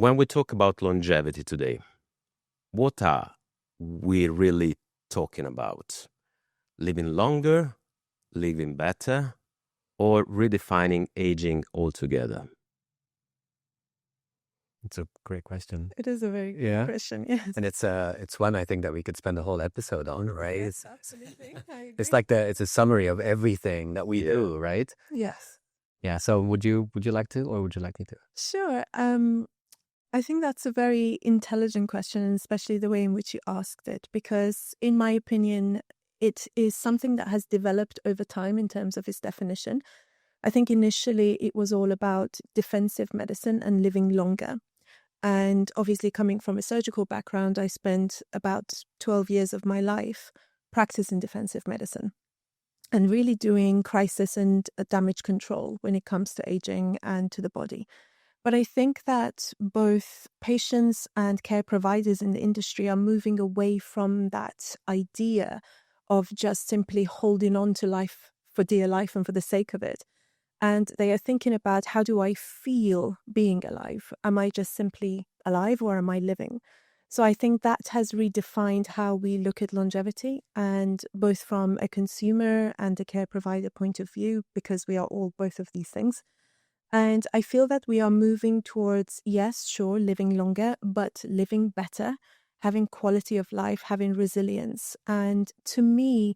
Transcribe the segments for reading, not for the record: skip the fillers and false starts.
When we talk about longevity today, what are we really talking about? Living longer, living better, or redefining aging altogether? It's a great question. It is a very good question, yes. And it's one I think that we could spend a whole episode on, right? Yes, absolutely. I agree. It's like it's a summary of everything that we do, right? Yes. Yeah. So would you like to, or would you like me to? Sure. I think that's a very intelligent question, and especially the way in which you asked it, because in my opinion, it is something that has developed over time in terms of its definition. I think initially it was all about defensive medicine and living longer. And obviously, coming from a surgical background, I spent about 12 years of my life practicing defensive medicine and really doing crisis and damage control when it comes to aging and to the body. But I think that both patients and care providers in the industry are moving away from that idea of just simply holding on to life for dear life and for the sake of it. And they are thinking about, how do I feel being alive? Am I just simply alive, or am I living? So I think that has redefined how we look at longevity, and both from a consumer and a care provider point of view, because we are all both of these things. And I feel that we are moving towards, yes, sure, living longer, but living better, having quality of life, having resilience. And to me,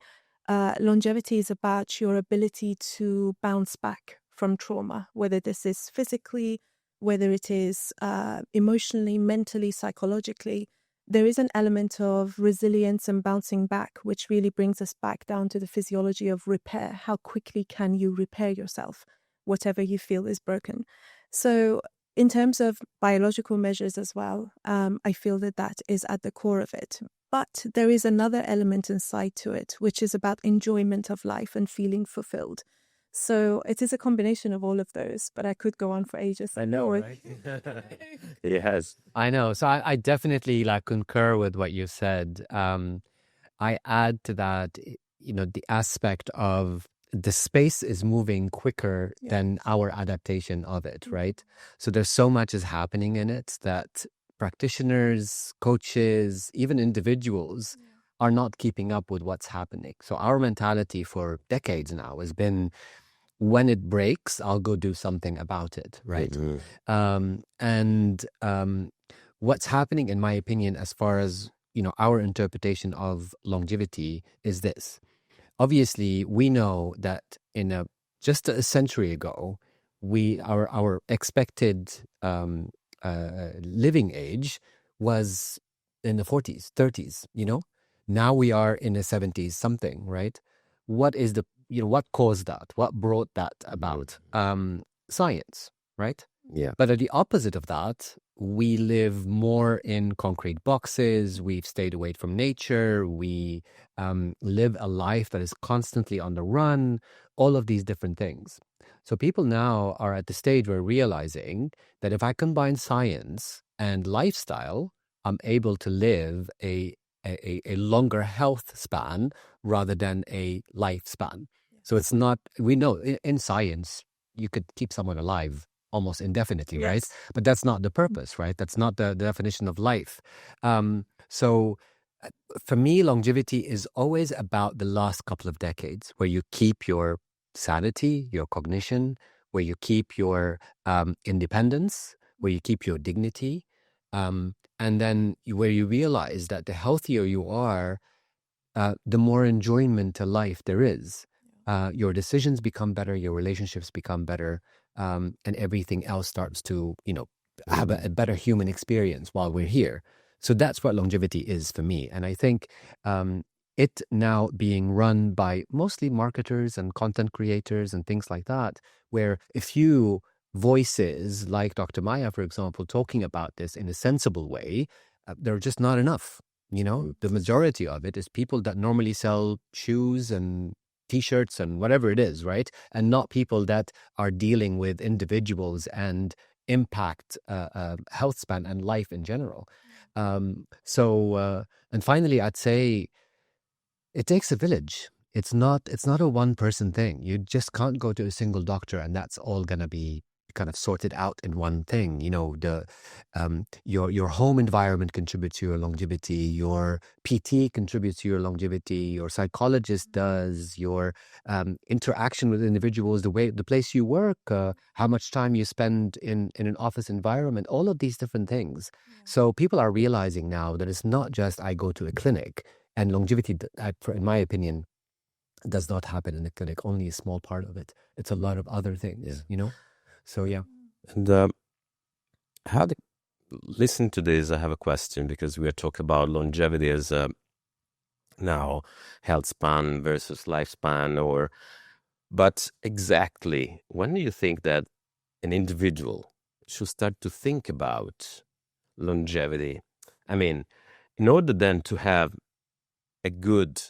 longevity is about your ability to bounce back from trauma, whether this is physically, whether it is emotionally, mentally, psychologically. There is an element of resilience and bouncing back, which really brings us back down to the physiology of repair. How quickly can you repair yourself, whatever you feel is broken? So in terms of biological measures as well, I feel that that is at the core of it. But there is another element inside to it, which is about enjoyment of life and feeling fulfilled. So it is a combination of all of those, but I could go on for ages. I know, right? Yes. I know. So I definitely concur with what you said. I add to that, the aspect of the space is moving quicker than our adaptation of it, right? So there's so much is happening in it that practitioners, coaches, even individuals are not keeping up with what's happening. So our mentality for decades now has been, when it breaks, I'll go do something about it, right? Mm-hmm. What's happening, in my opinion, as far as our interpretation of longevity is this. Obviously, we know that in just a century ago, our expected living age was in the 40s, 30s. Now we are in the 70s something, right? What is what caused that? What brought that about? Science, right? Yeah. But at the opposite of that, we live more in concrete boxes. We've stayed away from nature. We live a life that is constantly on the run, all of these different things. So people now are at the stage where realizing that if I combine science and lifestyle, I'm able to live a longer health span rather than a lifespan. So it's not, we know in science, you could keep someone alive almost indefinitely, right? But that's not the purpose, right? That's not the definition of life. So for me, longevity is always about the last couple of decades, where you keep your sanity, your cognition, where you keep your independence, where you keep your dignity, and then where you realize that the healthier you are, the more enjoyment to life there is. Your decisions become better, your relationships become better, and everything else starts to, have a better human experience while we're here. So that's what longevity is for me. And I think it now being run by mostly marketers and content creators and things like that, where a few voices like Dr. Maya, for example, talking about this in a sensible way, they're just not enough. The majority of it is people that normally sell shoes and T-shirts and whatever it is, right? And not people that are dealing with individuals and impact health span and life in general. And finally, I'd say it takes a village. It's not a one-person thing. You just can't go to a single doctor and that's all going to be kind of sorted out in one thing. You know, your home environment contributes to your longevity, your PT contributes to your longevity, your psychologist does, your interaction with individuals, the place you work, how much time you spend in an office environment, all of these different things. So people are realizing now that it's not just I go to a clinic, and longevity, in my opinion, does not happen in the clinic, only a small part of it. It's a lot of other things, you know? So, yeah. And listen to this, I have a question, because we are talking about longevity as now health span versus lifespan, but exactly when do you think that an individual should start to think about longevity? I mean, in order then to have a good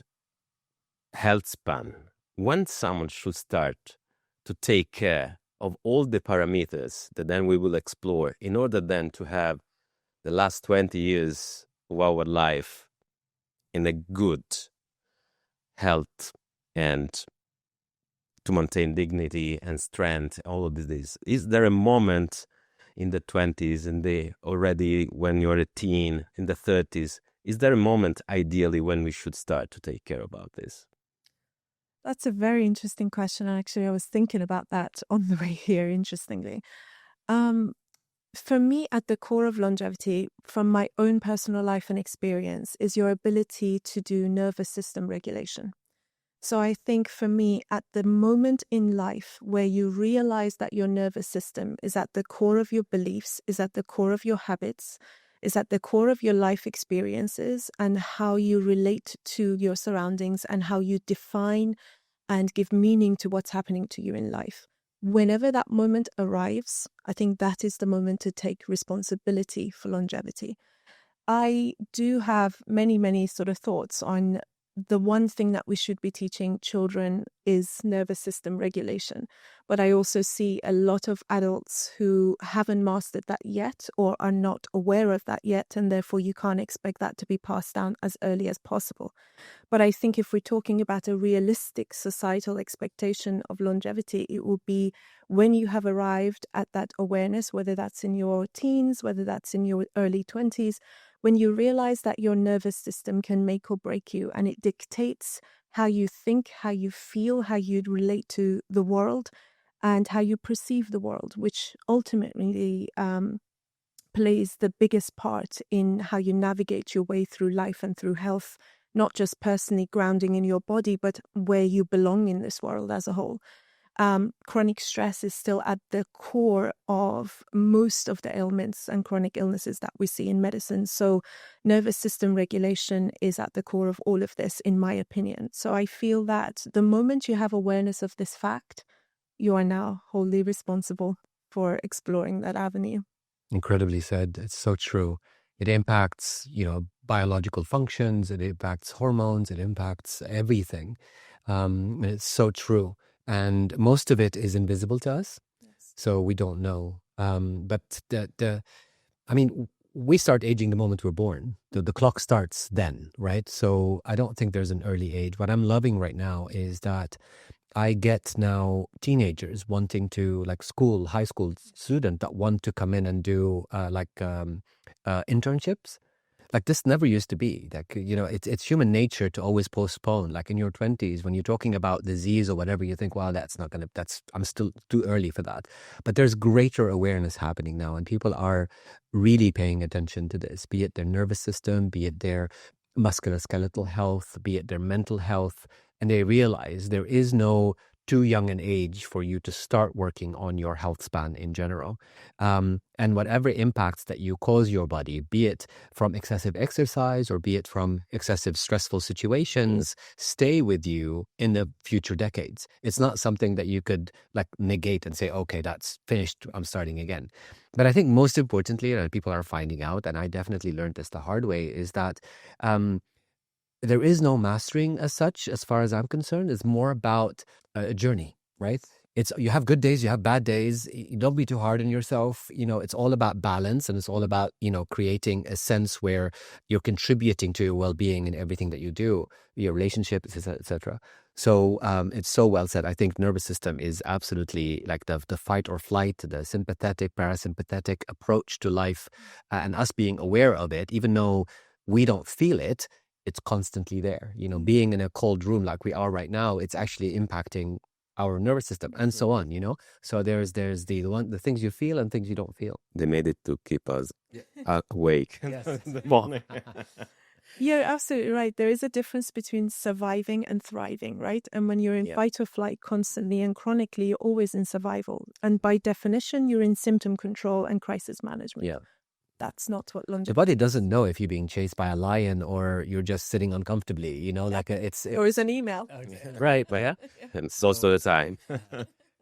health span, when someone should start to take care of all the parameters that then we will explore in order then to have the last 20 years of our life in a good health and to maintain dignity and strength, all of this. Is there a moment in the 20s, already when you're a teen, in the 30s, is there a moment ideally when we should start to take care about this? That's a very interesting question. Actually, I was thinking about that on the way here, interestingly. For me, at the core of longevity, from my own personal life and experience, is your ability to do nervous system regulation. So I think for me, at the moment in life where you realize that your nervous system is at the core of your beliefs, is at the core of your habits, is at the core of your life experiences, and how you relate to your surroundings and how you define and give meaning to what's happening to you in life. Whenever that moment arrives, I think that is the moment to take responsibility for longevity. I do have many sort of thoughts on the one thing that we should be teaching children is nervous system regulation. But I also see a lot of adults who haven't mastered that yet or are not aware of that yet, and therefore you can't expect that to be passed down as early as possible. But I think if we're talking about a realistic societal expectation of longevity, it will be when you have arrived at that awareness, whether that's in your teens, whether that's in your early 20s, when you realize that your nervous system can make or break you, and it dictates how you think, how you feel, how you relate to the world, and how you perceive the world, which ultimately plays the biggest part in how you navigate your way through life and through health, not just personally grounding in your body, but where you belong in this world as a whole. Chronic stress is still at the core of most of the ailments and chronic illnesses that we see in medicine. So nervous system regulation is at the core of all of this, in my opinion. So I feel that the moment you have awareness of this fact, you are now wholly responsible for exploring that avenue. Incredibly said. It's so true. It impacts, biological functions. It impacts hormones. It impacts everything. It's so true. And most of it is invisible to us. Yes. So we don't know. But we start aging the moment we're born. The clock starts then, right? So I don't think there's an early age. What I'm loving right now is that I get now teenagers wanting to, like high school student that want to come in and do internships. Like this never used to be. Like, it's human nature to always postpone. Like in your 20s, when you're talking about disease or whatever, you think, well, I'm still too early for that. But there's greater awareness happening now, and people are really paying attention to this, be it their nervous system, be it their musculoskeletal health, be it their mental health. And they realize there is no too young an age for you to start working on your health span in general. And whatever impacts that you cause your body, be it from excessive exercise or be it from excessive stressful situations, stay with you in the future decades. It's not something that you could negate and say, okay, that's finished, I'm starting again. But I think most importantly, and people are finding out, and I definitely learned this the hard way, is that there is no mastering as such, as far as I'm concerned. It's more about a journey, right? You have good days, you have bad days. You don't be too hard on yourself. It's all about balance, and it's all about, creating a sense where you're contributing to your well-being in everything that you do, your relationships, etc. So it's so well said. I think nervous system is absolutely like the fight or flight, the sympathetic, parasympathetic approach to life, and us being aware of it, even though we don't feel it, it's constantly there. You know, being in a cold room like we are right now, it's actually impacting our nervous system and so on, you know? So there's the things you feel and things you don't feel. They made it to keep us awake in the morning. You're absolutely right. There is a difference between surviving and thriving, right? And when you're in fight or flight constantly and chronically, you're always in survival. And by definition, you're in symptom control and crisis management. Yeah. That's not what longevity. The body doesn't know if you're being chased by a lion or you're just sitting uncomfortably, you know, like or is an email. Right, but yeah. And it's also the time.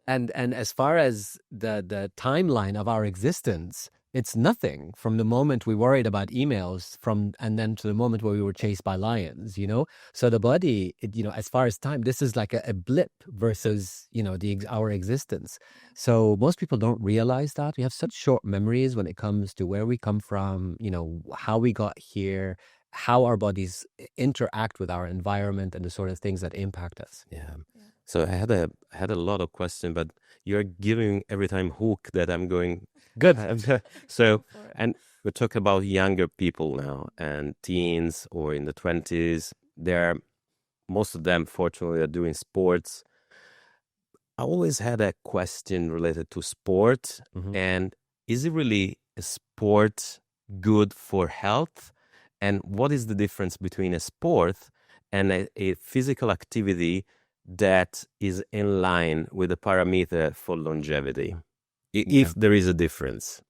And as far as the timeline of our existence, it's nothing from the moment we worried about emails and then to the moment where we were chased by lions, you know? So the body, you know, as far as time, this is like a blip versus, you know, our existence. So most people don't realize that. We have such short memories when it comes to where we come from, you know, how we got here, how our bodies interact with our environment and the sort of things that impact us. Yeah. So I had a lot of questions, but you're giving every time hook that I'm going good. So, and we're talking about younger people now and teens or in the 20s. Most of them, fortunately, are doing sports. I always had a question related to sport, and is it really a sport good for health? And what is the difference between a sport and a physical activity that is in line with the parameter for longevity, if there is a difference?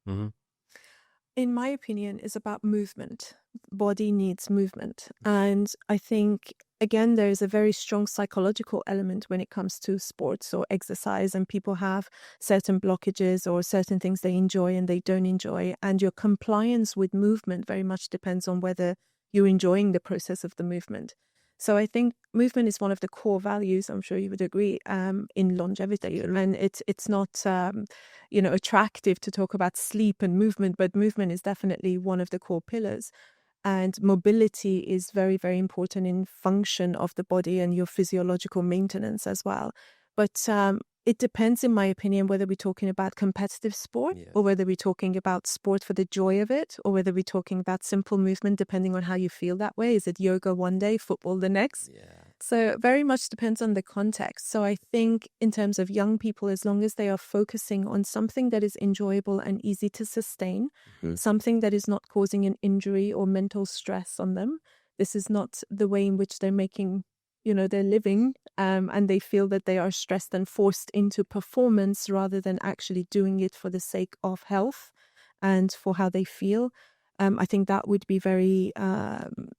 In my opinion, is about movement. Body needs movement. And I think, again, there is a very strong psychological element when it comes to sports or exercise, and people have certain blockages or certain things they enjoy and they don't enjoy. And your compliance with movement very much depends on whether you're enjoying the process of the movement. So I think movement is one of the core values, I'm sure you would agree, in longevity. And it's not, attractive to talk about sleep and movement, but movement is definitely one of the core pillars. And mobility is very, very important in function of the body and your physiological maintenance as well. But it depends, in my opinion, whether we're talking about competitive sport or whether we're talking about sport for the joy of it, or whether we're talking about simple movement, depending on how you feel that way. Is it yoga one day, football the next? So very much depends on the context. So I think in terms of young people, as long as they are focusing on something that is enjoyable and easy to sustain, something that is not causing an injury or mental stress on them, this is not the way in which they're making they're living, and they feel that they are stressed and forced into performance rather than actually doing it for the sake of health and for how they feel. I think that would be very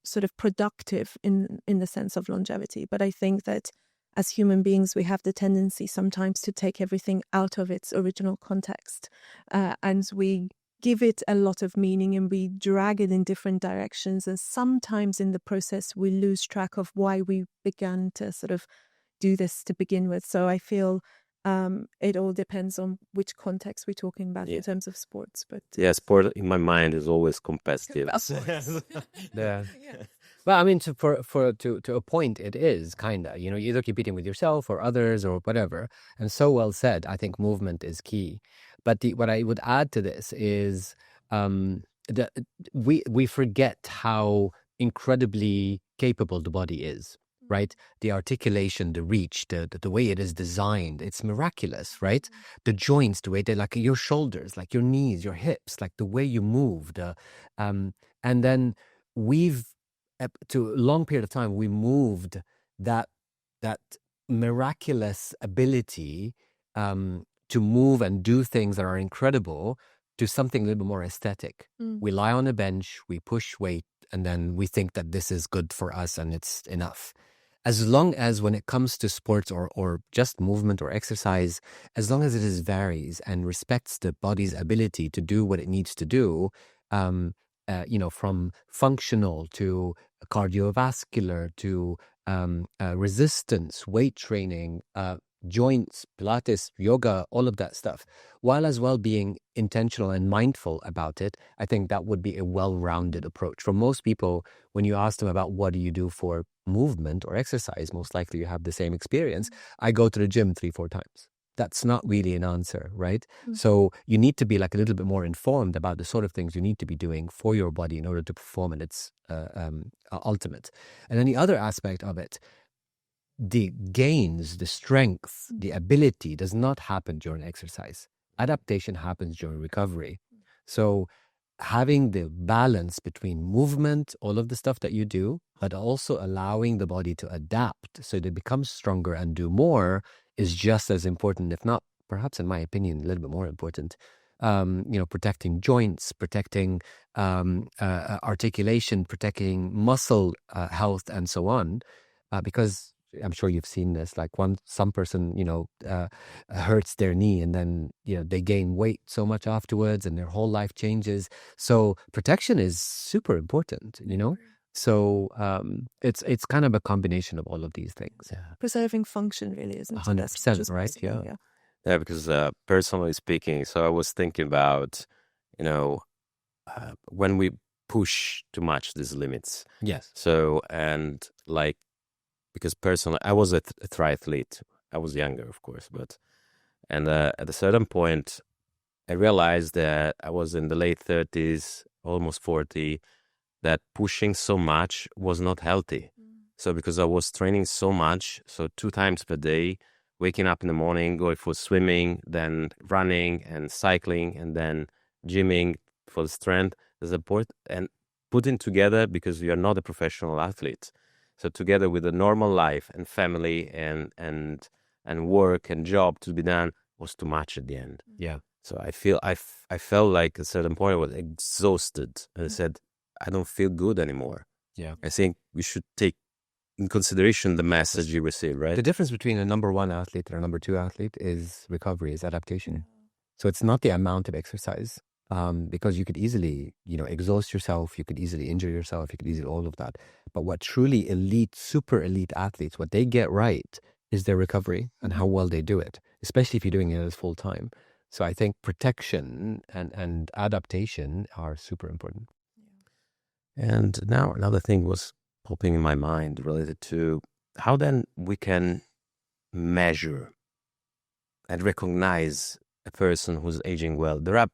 sort of productive in the sense of longevity. But I think that as human beings, we have the tendency sometimes to take everything out of its original context, and we give it a lot of meaning and we drag it in different directions. And sometimes in the process, we lose track of why we began to sort of do this to begin with. So I feel it all depends on which context we're talking about in terms of sports. But sport in my mind is always competitive. Well, I mean, to a point, it is kind of, you're either competing with yourself or others or whatever. And so well said, I think movement is key. But what I would add to this is we forget how incredibly capable the body is, right? The articulation, the reach, the way it is designed, it's miraculous, right? The joints, the way they, like your shoulders, like your knees, your hips, like the way you move. And then to a long period of time, we moved that miraculous ability to move and do things that are incredible to something a little bit more aesthetic. We lie on a bench, we push weight, and then we think that this is good for us and it's enough. As long as when it comes to sports or just movement or exercise, as long as it varies and respects the body's ability to do what it needs to do, from functional to cardiovascular to resistance, weight training, joints, Pilates, yoga, all of that stuff, while as well being intentional and mindful about it, I think that would be a well-rounded approach. For most people, when you ask them about what do you do for movement or exercise, most likely you have the same experience. I go to the gym 3-4 times. That's not really an answer, right? So you need to be like a little bit more informed about the sort of things you need to be doing for your body in order to perform at its ultimate. And then the other aspect of it, the gains, the strength, the ability does not happen during exercise. Adaptation happens during recovery. So having the balance between movement, all of the stuff that you do, but also allowing the body to adapt so that it becomes stronger and do more is just as important, if not, perhaps in my opinion, a little bit more important. Protecting joints, protecting articulation, protecting muscle health, and so on. Because I'm sure you've seen this, like some person, hurts their knee and then, they gain weight so much afterwards and their whole life changes. So protection is super important, So it's kind of a combination of all of these things. Yeah. Preserving function really, isn't it? 100%, right? Yeah. Yeah, because personally speaking, so I was thinking about, when we push too much these limits. Yes. So, and like, because personally, I was a triathlete. I was younger, of course, and at a certain point, I realized that I was in the late 30s, almost 40, that pushing so much was not healthy. So because I was training so much, so 2 times per day, waking up in the morning, going for swimming, then running and cycling, and then gymming for the strength, and putting together, because you're not a professional athlete. So together with a normal life and family and work and job to be done was too much at the end. Yeah. So I felt like at a certain point I was exhausted, and I said, I don't feel good anymore. Yeah. I think we should take in consideration the message you receive, right? The difference between a number 1 athlete and a number 2 athlete is recovery, is adaptation. So it's not the amount of exercise, because you could easily, exhaust yourself, you could easily injure yourself, you could easily all of that. But what truly elite, super elite athletes, what they get right is their recovery and how well they do it, especially if you're doing it as full time. So I think protection and adaptation are super important. And now another thing was popping in my mind related to how then we can measure and recognize a person who's aging well. There are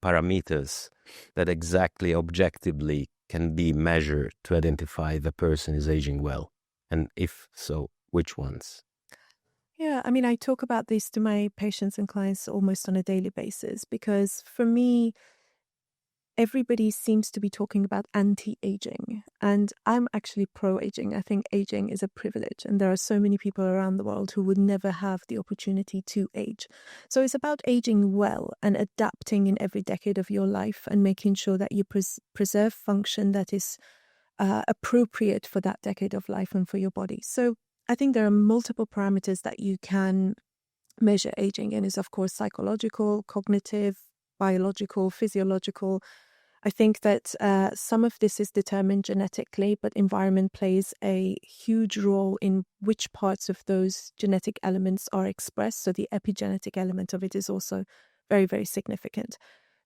parameters that exactly objectively can be measured to identify the person is aging well. And if so, which ones? Yeah, I mean, I talk about this to my patients and clients almost on a daily basis, because for me, everybody seems to be talking about anti-aging, and I'm actually pro-aging. I think aging is a privilege, and there are so many people around the world who would never have the opportunity to age. So it's about aging well and adapting in every decade of your life and making sure that you preserve function that is appropriate for that decade of life and for your body. So I think there are multiple parameters that you can measure aging, and is of course psychological, cognitive, biological, physiological. I think that some of this is determined genetically, but environment plays a huge role in which parts of those genetic elements are expressed. So the epigenetic element of it is also very, very significant.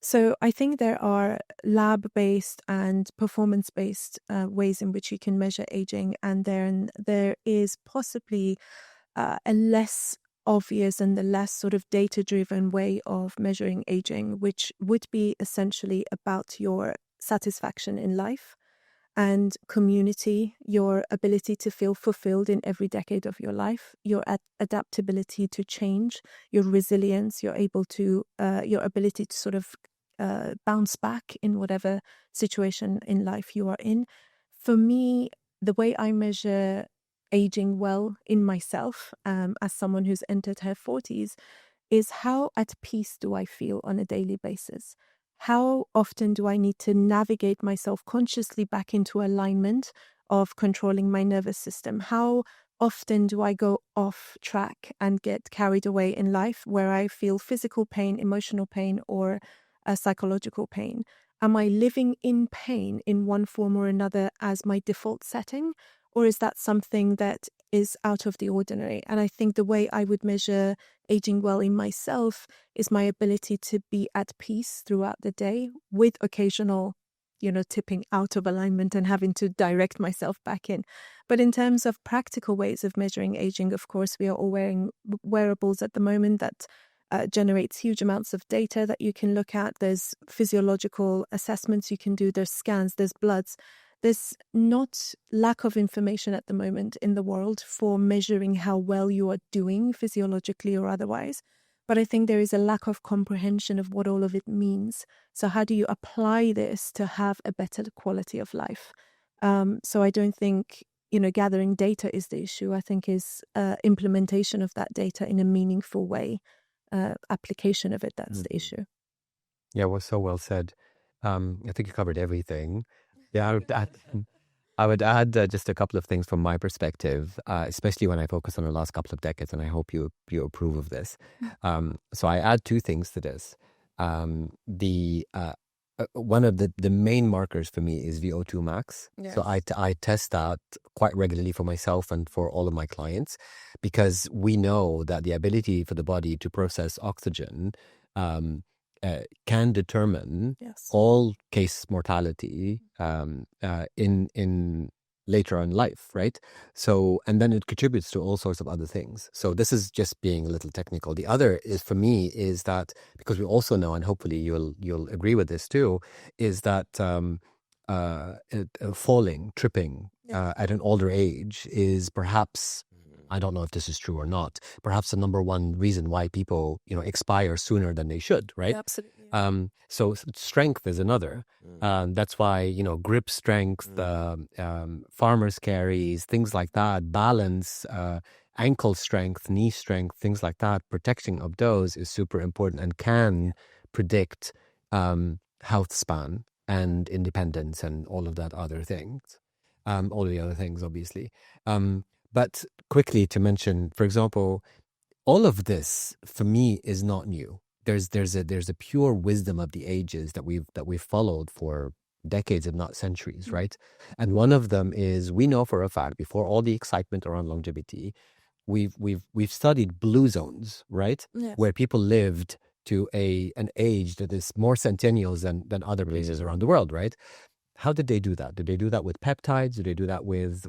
So I think there are lab-based and performance-based ways in which you can measure aging, and then there is possibly a less obvious and the less sort of data-driven way of measuring aging, which would be essentially about your satisfaction in life and community, your ability to feel fulfilled in every decade of your life, your adaptability to change, your resilience, your ability to sort of bounce back in whatever situation in life you are in. For me, the way I measure aging well in myself, as someone who's entered her 40s, is how at peace do I feel on a daily basis? How often do I need to navigate myself consciously back into alignment of controlling my nervous system? How often do I go off track and get carried away in life where I feel physical pain, emotional pain, or psychological pain? Am I living in pain in one form or another as my default setting? Or is that something that is out of the ordinary? And I think the way I would measure aging well in myself is my ability to be at peace throughout the day with occasional tipping out of alignment and having to direct myself back in. But in terms of practical ways of measuring aging, of course, we are all wearing wearables at the moment that generates huge amounts of data that you can look at. There's physiological assessments you can do. There's scans, there's bloods. There's not lack of information at the moment in the world for measuring how well you are doing physiologically or otherwise. But I think there is a lack of comprehension of what all of it means. So how do you apply this to have a better quality of life? So I don't think, gathering data is the issue. I think is implementation of that data in a meaningful way, application of it, that's the issue. Yeah, well, so well said. I think you covered everything. Yeah, I would add just a couple of things from my perspective, especially when I focus on the last couple of decades, and I hope you approve of this. So I add two things to this. One of the main markers for me is VO2 max. Yes. So I test that quite regularly for myself and for all of my clients, because we know that the ability for the body to process oxygen can determine all case mortality in later on life, right? So, and then it contributes to all sorts of other things. So this is just being a little technical. The other is, for me, is that, because we also know, and hopefully you'll agree with this too, is that falling, tripping at an older age is perhaps, I don't know if this is true or not, perhaps the number one reason why people, expire sooner than they should, right? Yeah, absolutely. So strength is another. That's why, grip strength, farmer's carries, things like that, balance, ankle strength, knee strength, things like that, protection of those is super important and can predict health span and independence and all of that other things, all of the other things, obviously. But quickly to mention, for example, all of this for me is not new. There's a pure wisdom of the ages that we've followed for decades, if not centuries, right? And one of them is, we know for a fact, before all the excitement around longevity, we've studied blue zones, right? Yes. Where people lived to an age that is more centennials than other places around the world, right? How did they do that? Did they do that with peptides? Did they do that with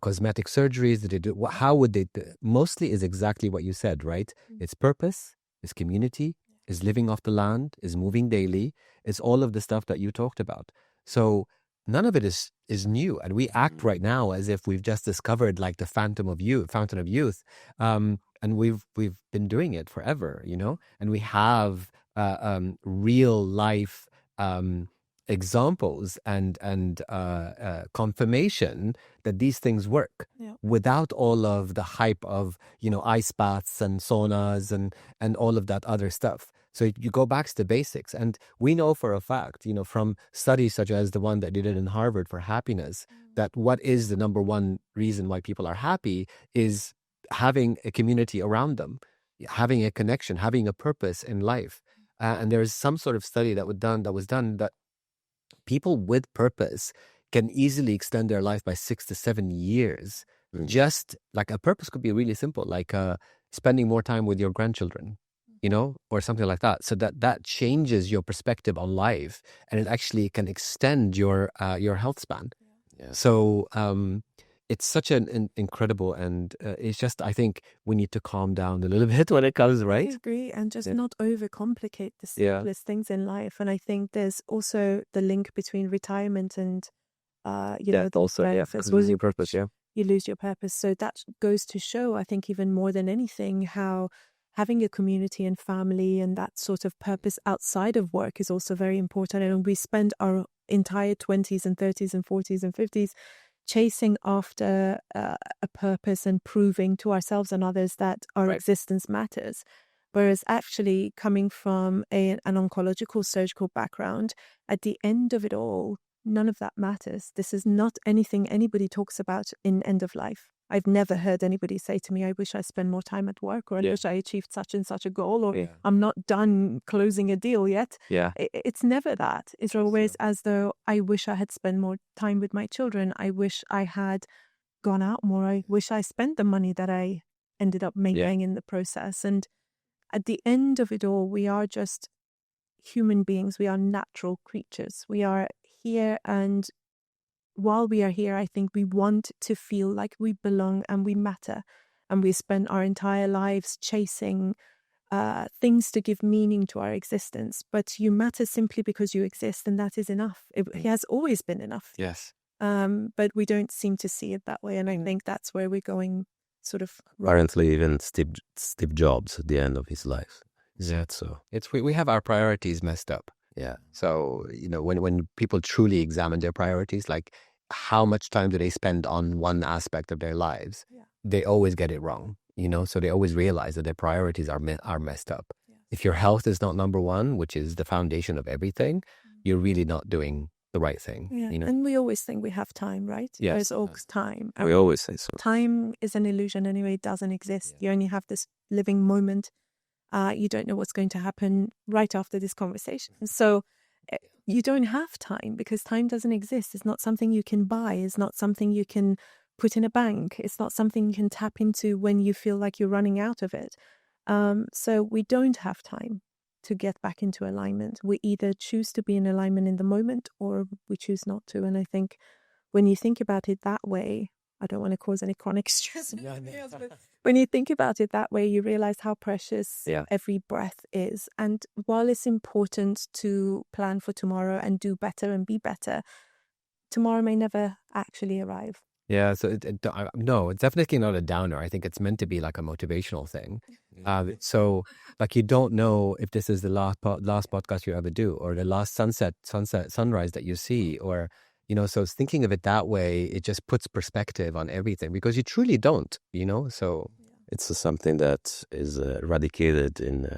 cosmetic surgeries? Did they do? How would they? Mostly is exactly what you said, right? It's purpose, it's community, is living off the land, is moving daily, it's all of the stuff that you talked about. So none of it is new, and we act right now as if we've just discovered like the fountain of youth, and we've been doing it forever, and we have real life examples and confirmation that these things work without all of the hype of ice baths and saunas and all of that other stuff. So you go back to the basics, and we know for a fact, from studies such as the one that they did in Harvard for happiness, that what is the number one reason why people are happy is having a community around them, having a connection, having a purpose in life. And there is some sort of study that was done that people with purpose can easily extend their life by 6 to 7 years. Just like a purpose could be really simple, like spending more time with your grandchildren, or something like that. So that changes your perspective on life, and it actually can extend your health span. Yeah. So it's such an incredible, and it's just, I think we need to calm down a little bit when it comes, right? I agree, and just not overcomplicate the simplest things in life. And I think there's also the link between retirement and because losing your purpose, you lose your purpose. So that goes to show, I think, even more than anything, how having a community and family and that sort of purpose outside of work is also very important. And we spend our entire 20s and 30s and 40s and 50s chasing after a purpose and proving to ourselves and others that our existence matters. Whereas actually coming from an oncological surgical background, at the end of it all, none of that matters. This is not anything anybody talks about in end of life. I've never heard anybody say to me, I wish I spent more time at work, or I wish I achieved such and such a goal, or I'm not done closing a deal yet. Yeah. It's never that. It's always as though I wish I had spent more time with my children. I wish I had gone out more. I wish I spent the money that I ended up making in the process. And at the end of it all, we are just human beings, we are natural creatures. We are here, and while we are here, I think we want to feel like we belong and we matter. And we spend our entire lives chasing things to give meaning to our existence. But you matter simply because you exist, and that is enough. It has always been enough. Yes. But we don't seem to see it that way. And I think that's where we're going sort of wrong. Apparently, even Steve Jobs at the end of his life. Yeah. So, We have our priorities messed up. yeah. So, when people truly examine their priorities, like how much time do they spend on one aspect of their lives, they always get it wrong, so they always realize that their priorities are messed up. Yes. If your health is not number one, which is the foundation of everything, you're really not doing the right thing. Yeah. And we always think we have time, right? Yes. There's always time. We always say so. Time is an illusion anyway. It doesn't exist. You only have this living moment. You don't know what's going to happen right after this conversation. So you don't have time because time doesn't exist. It's not something you can buy. It's not something you can put in a bank. It's not something you can tap into when you feel like you're running out of it. So we don't have time to get back into alignment. We either choose to be in alignment in the moment or we choose not to. And I think when you think about it that way, I don't want to cause any chronic stress. But when you think about it that way, you realize how precious every breath is. And while it's important to plan for tomorrow and do better and be better, tomorrow may never actually arrive. Yeah, so no, it's definitely not a downer. I think it's meant to be like a motivational thing. So like you don't know if this is the last podcast you ever do or the last sunrise that you see, or so it's thinking of it that way, it just puts perspective on everything because you truly don't, so it's something that is eradicated in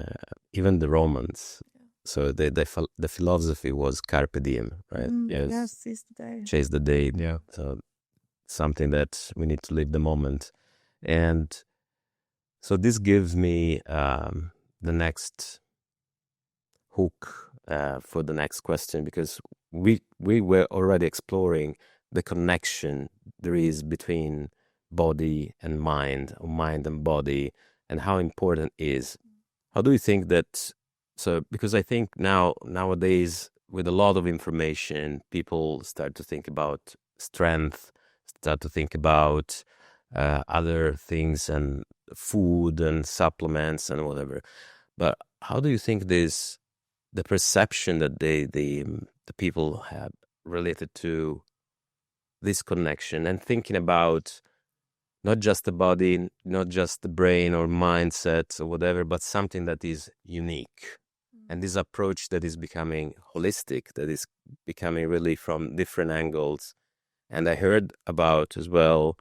even the Romans. So the philosophy was carpe diem, right? Yes, seize the day. Chase the day. Yeah. So something that we need to live the moment. And so this gives me the next hook for the next question, because we were already exploring the connection there is between body and mind, or mind and body, and how important it is. How do you think that, so because I think nowadays with a lot of information, people start to think about strength, start to think about other things and food and supplements and whatever. But how do you think the perception that the people have related to this connection and thinking about not just the body, not just the brain or mindset or whatever, but something that is unique. And this approach that is becoming holistic, that is becoming really from different angles. And I heard about as well,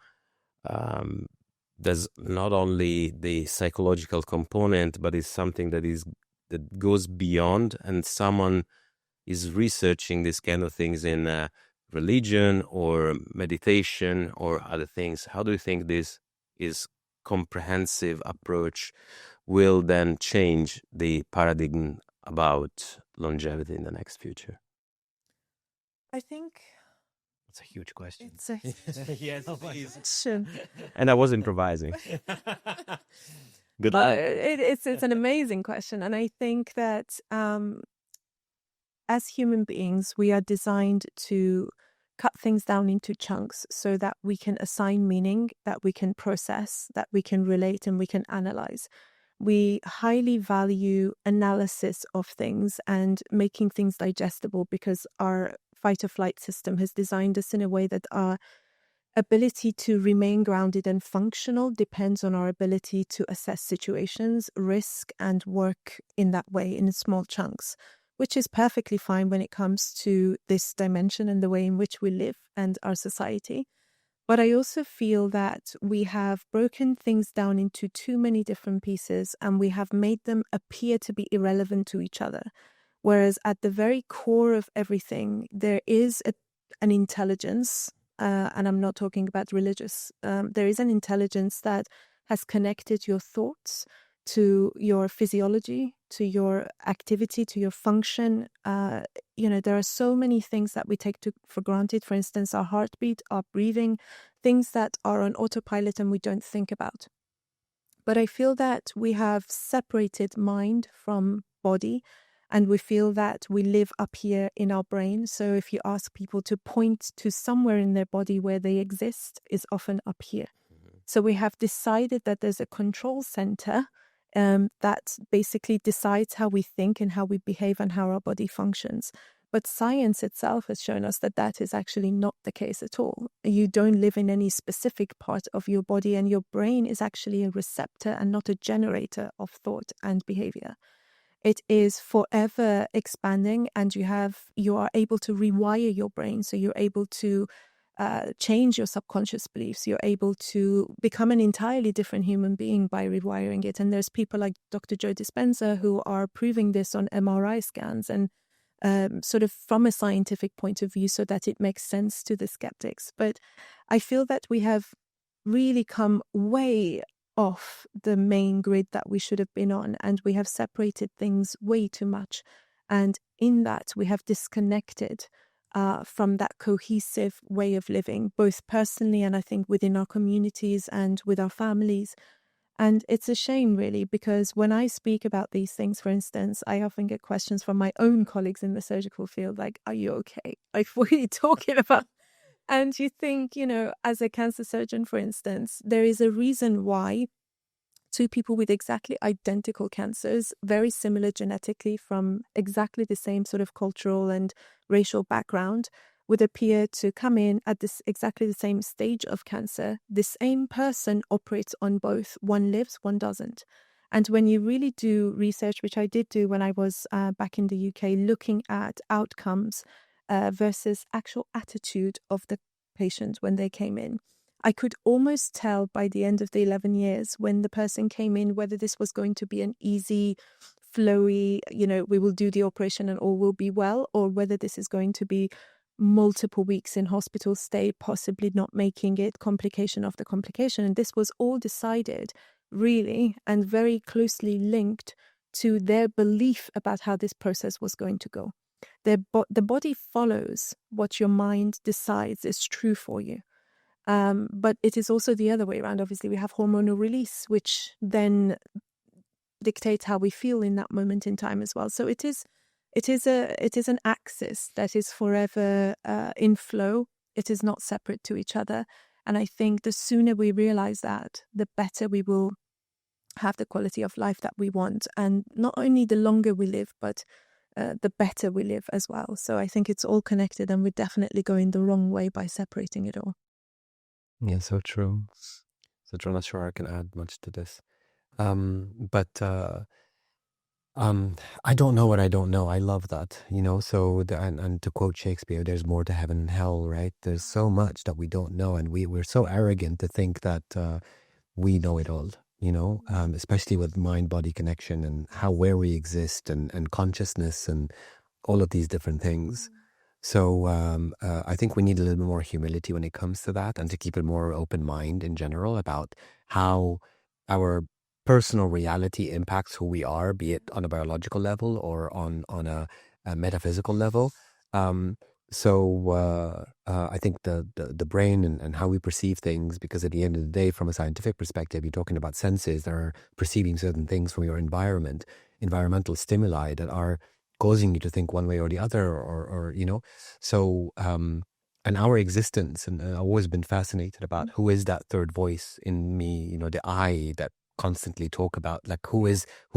there's not only the psychological component, but it's something that goes beyond, and someone is researching this kind of things in religion or meditation or other things. How do you think this is comprehensive approach will then change the paradigm about longevity in the next future? I think it's a huge question. It's a huge question. And I was improvising. Good luck. It's an amazing question. And I think that as human beings, we are designed to cut things down into chunks so that we can assign meaning, that we can process, that we can relate, and we can analyze. We highly value analysis of things and making things digestible because our fight or flight system has designed us in a way that our ability to remain grounded and functional depends on our ability to assess situations, risk, and work in that way in small chunks, which is perfectly fine when it comes to this dimension and the way in which we live and our society. But I also feel that we have broken things down into too many different pieces and we have made them appear to be irrelevant to each other. Whereas at the very core of everything, there is an intelligence, and I'm not talking about religious, there is an intelligence that has connected your thoughts to your physiology, to your activity, to your function. There are so many things that we take for granted. For instance, our heartbeat, our breathing, things that are on autopilot and we don't think about. But I feel that we have separated mind from body, And we feel that we live up here in our brain. So if you ask people to point to somewhere in their body where they exist, is often up here. So we have decided that there's a control center that basically decides how we think and how we behave and how our body functions. But science itself has shown us that that is actually not the case at all. You don't live in any specific part of your body, and your brain is actually a receptor and not a generator of thought and behavior. It is forever expanding, and you are able to rewire your brain. So you're able to change your subconscious beliefs. You're able to become an entirely different human being by rewiring it. And there's people like Dr. Joe Dispenza who are proving this on MRI scans and sort of from a scientific point of view so that it makes sense to the skeptics. But I feel that we have really come way off the main grid that we should have been on, and we have separated things way too much. And in that, we have disconnected from that cohesive way of living, both personally and I think within our communities and with our families. And it's a shame, really, because when I speak about these things, for instance, I often get questions from my own colleagues in the surgical field, like, are you okay? Like, what are you talking about? And you think, as a cancer surgeon, for instance, there is a reason why two people with exactly identical cancers, very similar genetically from exactly the same sort of cultural and racial background, would appear to come in at this exactly the same stage of cancer. The same person operates on both. One lives, one doesn't. And when you really do research, which I did do when I was back in the UK, looking at outcomes versus actual attitude of the patient when they came in, I could almost tell by the end of the 11 years when the person came in whether this was going to be an easy, flowy, we will do the operation and all will be well, or whether this is going to be multiple weeks in hospital stay, possibly not making it, complication after complication. And this was all decided really and very closely linked to their belief about how this process was going to go. The body follows what your mind decides is true for you. But it is also the other way around. Obviously, we have hormonal release, which then dictates how we feel in that moment in time as well. So it is an axis that is forever in flow. It is not separate to each other. And I think the sooner we realize that, the better we will have the quality of life that we want. And not only the longer we live, but the better we live as well. So I think it's all connected, and we're definitely going the wrong way by separating it all. Yeah, so true. So I'm not sure I can add much to this. But I don't know what I don't know. I love that, so and to quote Shakespeare, there's more to heaven and hell, right? There's so much that we don't know, and we're so arrogant to think that we know it all, especially with mind-body connection and where we exist and consciousness and all of these different things. So I think we need a little bit more humility when it comes to that, and to keep a more open mind in general about how our personal reality impacts who we are, be it on a biological level or on a metaphysical level. So I think the brain and how we perceive things, because at the end of the day, from a scientific perspective, you're talking about senses that are perceiving certain things from your environment, environmental stimuli that are causing you to think one way or the other, or so and our existence, and I've always been fascinated about who is that third voice in me, the I that constantly talk about, like, who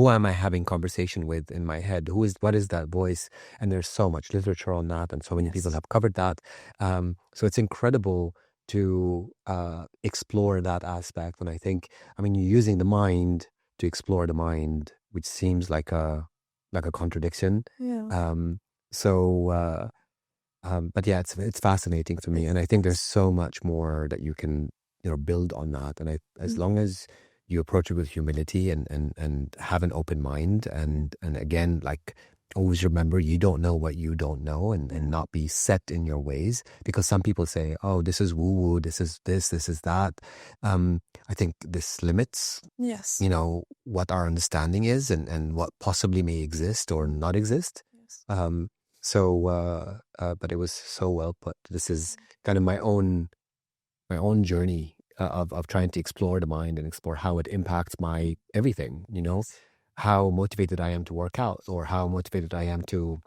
am I having conversation with in my head, what is that voice? And there's so much literature on that, and so many people have covered that, so it's incredible to explore that aspect. And I think, you're using the mind to explore the mind, which seems like a contradiction. Yeah. But yeah, it's fascinating to me, and I think there's so much more that you can build on that. And as long as you approach it with humility and have an open mind, and again, like, always remember, you don't know what you don't know, and not be set in your ways, because some people say, oh, this is woo woo, this is that. I think this limits what our understanding is, and what possibly may exist or not exist. But it was so well put. This is kind of my own journey of trying to explore the mind and explore how it impacts my everything, how motivated I am to work out, or how motivated I am to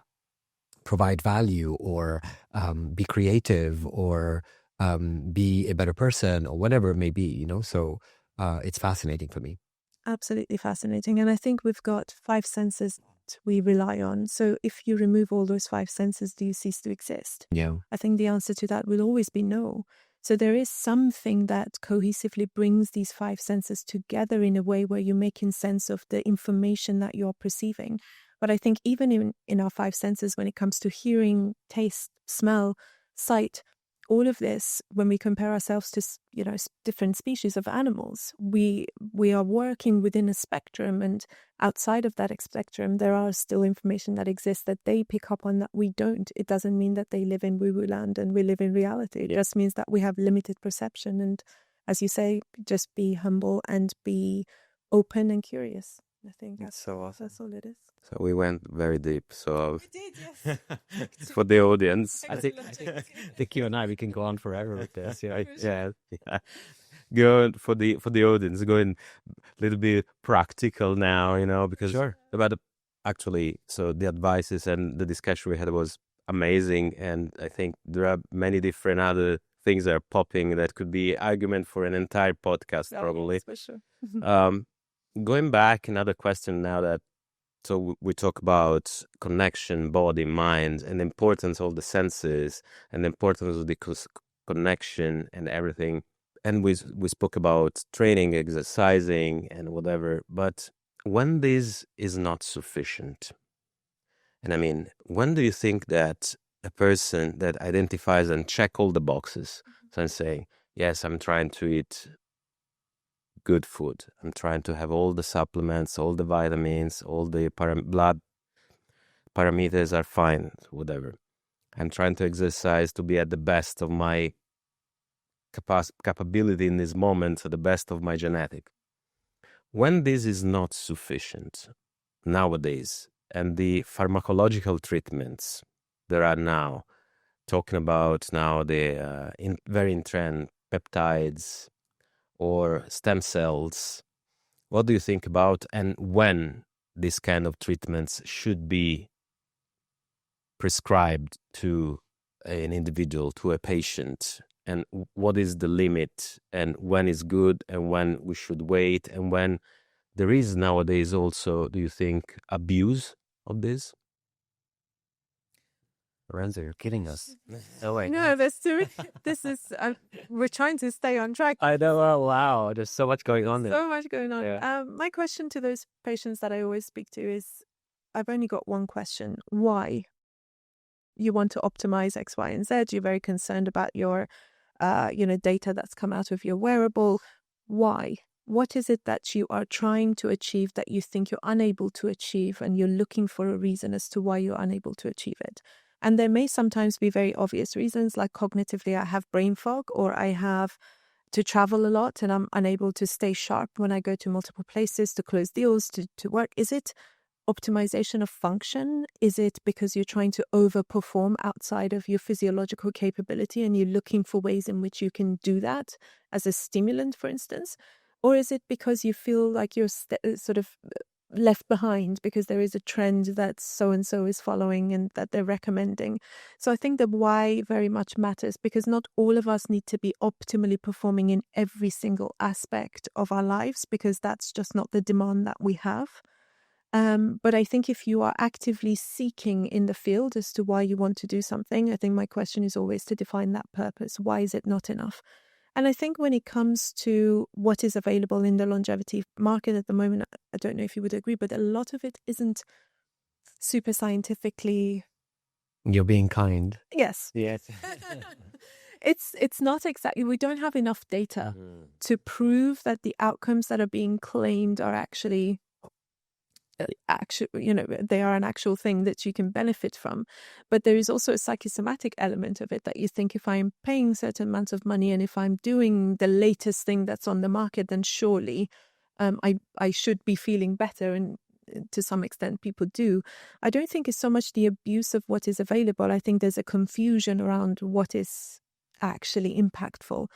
provide value, or be creative, or be a better person, or whatever it may be, you know. So it's fascinating for me. Absolutely fascinating. And I think we've got 5 senses that we rely on. So if you remove all those 5 senses, do you cease to exist? Yeah. I think the answer to that will always be no. So there is something that cohesively brings these 5 senses together in a way where you're making sense of the information that you're perceiving. But I think even in our 5 senses, when it comes to hearing, taste, smell, sight, all of this, when we compare ourselves to, different species of animals, we are working within a spectrum, and outside of that spectrum, there are still information that exists that they pick up on that we don't. It doesn't mean that they live in woo-woo land and we live in reality. It just means that we have limited perception. And as you say, just be humble and be open and curious. I think It's so awesome. that's all it is. So we went very deep. So We did, yes. for the audience, I think you and I, we can go on forever with this. yeah. Go for the audience, going a little bit practical now, because Sure. actually, so the advices and the discussion we had was amazing, and I think there are many different other things that are popping that could be argument for an entire podcast, probably. Yes, for sure. Going back, another question now that, so we talk about connection, body, mind, and the importance of the senses, and the importance of the connection and everything. And we spoke about training, exercising, and whatever. But when this is not sufficient, and I mean, when do you think that a person that identifies and check all the boxes, so I'm saying, yes, I'm trying to eat good food, I'm trying to have all the supplements, all the vitamins, all the blood parameters are fine, whatever. I'm trying to exercise to be at the best of my capability in this moment, to the best of my genetic. When this is not sufficient nowadays, and the pharmacological treatments there are now, talking about now the very in trend peptides or stem cells, what do you think about, and when this kind of treatments should be prescribed to an individual, to a patient, and what is the limit, and when is good, and when we should wait, and when there is nowadays also, do you think, abuse of this? Lorenzo, you're kidding us. Oh, wait. No, this is, we're trying to stay on track. I know. Oh, wow. There's so much going on there. So much going on. Yeah. My question to those patients that I always speak to is, I've only got one question. Why? You want to optimize X, Y, and Z. You're very concerned about your, data that's come out of your wearable. Why? What is it that you are trying to achieve that you think you're unable to achieve, and you're looking for a reason as to why you're unable to achieve it? And there may sometimes be very obvious reasons, like cognitively, I have brain fog, or I have to travel a lot and I'm unable to stay sharp when I go to multiple places to close deals, to work. Is it optimization of function? Is it because you're trying to overperform outside of your physiological capability and you're looking for ways in which you can do that as a stimulant, for instance? Or is it because you feel like you're sort of left behind because there is a trend that so-and-so is following and that they're recommending? So I think the why very much matters, because not all of us need to be optimally performing in every single aspect of our lives, because that's just not the demand that we have. But I think if you are actively seeking in the field as to why you want to do something, I think my question is always to define that purpose. Why is it not enough? And I think when it comes to what is available in the longevity market at the moment, I don't know if you would agree, but a lot of it isn't super scientifically. You're being kind. Yes. Yes. It's not exactly, we don't have enough data to prove that the outcomes that are being claimed are actually, they are an actual thing that you can benefit from. But there is also a psychosomatic element of it, that you think, if I'm paying certain amounts of money and if I'm doing the latest thing that's on the market, then surely I should be feeling better. And to some extent people do. I don't think it's so much the abuse of what is available. I think there's a confusion around what is actually impactful.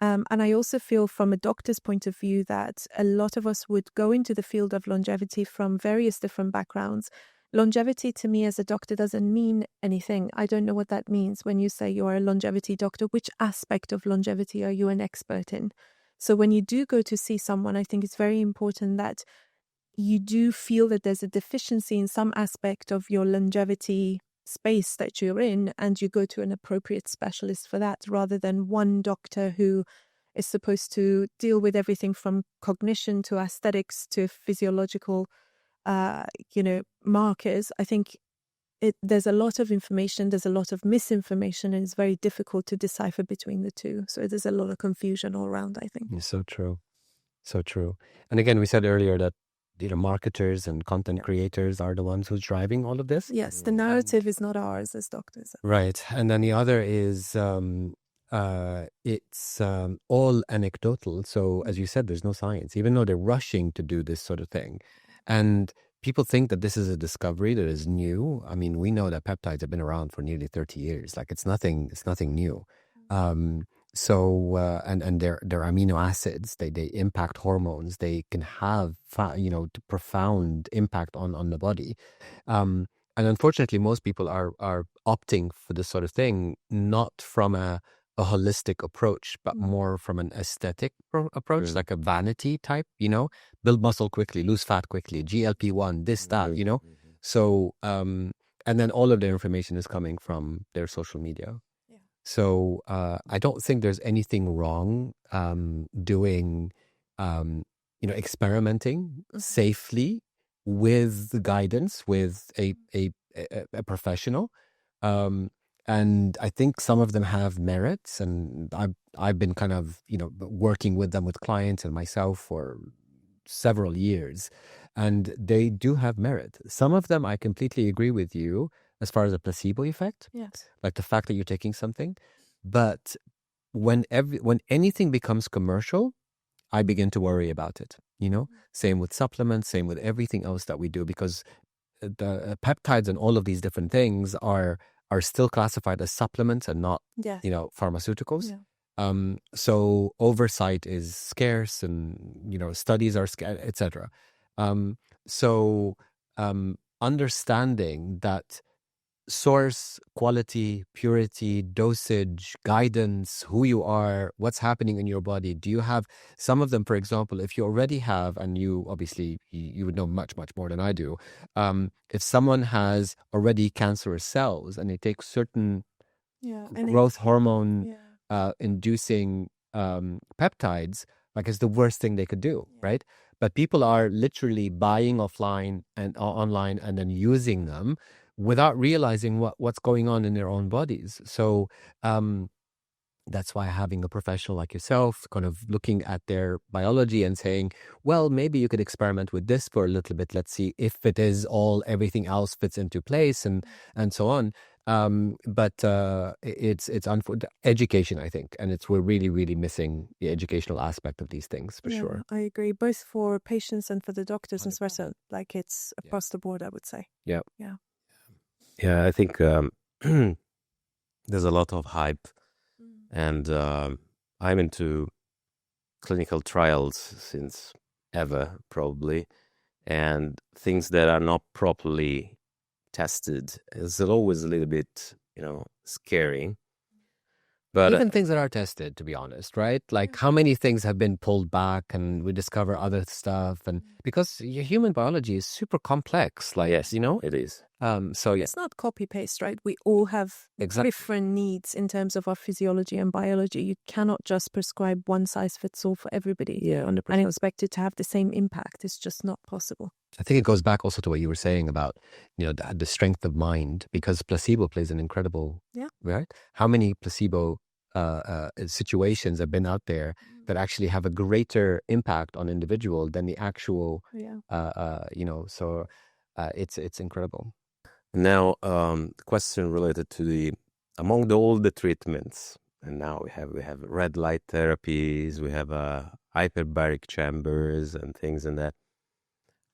And I also feel from a doctor's point of view that a lot of us would go into the field of longevity from various different backgrounds. Longevity to me as a doctor doesn't mean anything. I don't know what that means when you say you are a longevity doctor. Which aspect of longevity are you an expert in? So when you do go to see someone, I think it's very important that you do feel that there's a deficiency in some aspect of your longevity space that you're in, and you go to an appropriate specialist for that, rather than one doctor who is supposed to deal with everything from cognition to aesthetics to physiological markers. I think there's a lot of information, there's a lot of misinformation, and it's very difficult to decipher between the two. So there's a lot of confusion all around, I think. It's so true. So true. And again, we said earlier that marketers and content creators are the ones who's driving all of this. Yes, the narrative is not ours as doctors. Right. And then the other is it's all anecdotal. So as you said, there's no science, even though they're rushing to do this sort of thing. And people think that this is a discovery that is new. I mean, we know that peptides have been around for nearly 30 years. Like it's nothing new. So and their amino acids, they impact hormones. They can have profound impact on the body. And unfortunately, most people are opting for this sort of thing, not from a holistic approach, but more from an aesthetic approach, like a vanity type, build muscle quickly, lose fat quickly, GLP-1, this, that, So, and then all of their information is coming from their social media. So I don't think there's anything wrong doing, experimenting safely with the guidance with a professional. And I think some of them have merits, and I've been kind of working with them with clients and myself for several years, and they do have merit. Some of them I completely agree with you as far as a placebo effect. Yes. Like the fact that you're taking something. But when anything becomes commercial, I begin to worry about it. Same with supplements, same with everything else that we do, because the peptides and all of these different things are still classified as supplements and not, pharmaceuticals. Yeah. So oversight is scarce, and studies are scarce, etc. So understanding that source, quality, purity, dosage, guidance, who you are, what's happening in your body. Do you have some of them, for example, if you already have, and you obviously, you would know much, much more than I do. If someone has already cancerous cells and they take certain growth hormone inducing peptides, like it's the worst thing they could do, right? But people are literally buying offline and online and then using them without realizing what's going on in their own bodies. So that's why having a professional like yourself kind of looking at their biology and saying, well, maybe you could experiment with this for a little bit. Let's see if it is everything else fits into place and so on. But it's education, I think, and we're really, really missing the educational aspect of these things for sure. I agree, both for patients and for the doctors as well. Like it's across the board, I would say. Yeah. I think there's a lot of hype, and I'm into clinical trials since ever, probably, and things that are not properly tested is always a little bit, scary. But even things that are tested, to be honest, right? Like how many things have been pulled back and we discover other stuff, and because your human biology is super complex, like, yes, it is. So it's not copy paste, right? We all have different needs in terms of our physiology and biology. You cannot just prescribe one size fits all for everybody. Yeah, 100%. And expect it to have the same impact. It's just not possible. I think it goes back also to what you were saying about, the strength of mind, because placebo plays an incredible, right? How many placebo situations have been out there that actually have a greater impact on individual than the actual, so it's incredible. Now, question related to among all the treatments, and now we have red light therapies, we have hyperbaric chambers and things and that.